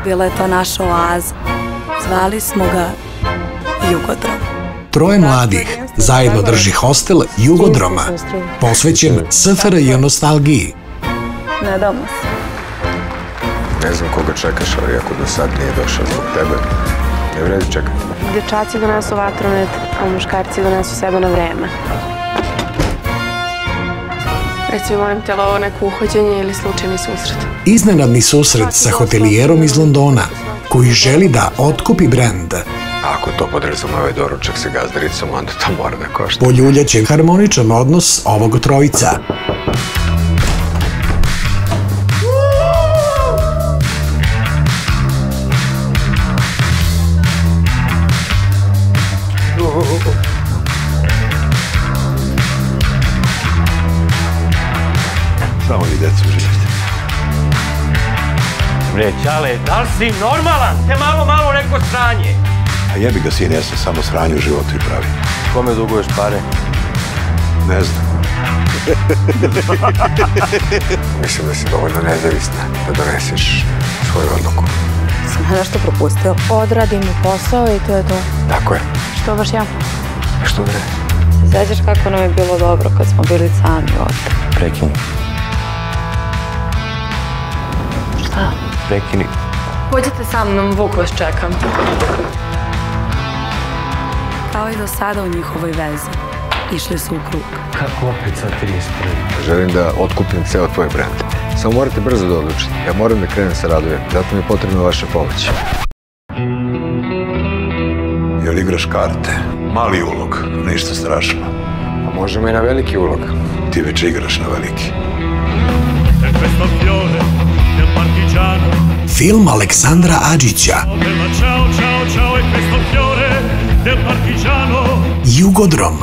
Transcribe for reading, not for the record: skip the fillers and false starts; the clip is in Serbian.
Bila je to naša oaza. Zvali smo ga Jugodrom. Troje mladih zajedno drži hostel Jugodroma, posvećen SFRJ nostalgiji. Ne damo se. Ne znam koga čekaš, ali ako do sad nije došao zbog tebe, ne vredi čekati. Dečaci donesu vatromet, a muškarci donesu sebe na vreme. Recimo, molim te, ovo neko uhođenje ili slučajni susret? Iznenadni susret sa hotelijerom iz Londona, koji želi da otkupi brend. Ako to podrazumeva doručak sa gazdaricom, onda to mora da košta. Poljuljaće harmoničan odnos ovog trojica. Samo vi decu živite. Bre, Ćale, da li si normalan? Te malo neko sranje. A jebi ga, sin, ja sam samo sranje u životu i pravi. Kome duguješ pare? Ne znam. Mislim da si dovoljno nezavisna da doneseš svoju odluku. Sam ja nešto propustila. Odradimo posao i to je to. Tako je. Što baš ja? Što ne? Sećaš kako nam je bilo dobro kad smo bili sami ovdje? Prekini. Šta? Prekini. Pođite sa mnom, Vuk vas čekam. Kao i do sada u njihovoj vezi. Išli su u krug. Kako opet sa 31? Želim da otkupim ceo tvoj brend. Samo morate brzo da odlučite. Ja moram da krenem sa radojem. Zato mi je potrebna vaša pomoć. Jel igraš karte? Mali ulog, ništa strašno. A možemo i na veliki ulog. Ti već igraš na veliki. Film Aleksandra Adžića Jugodrom.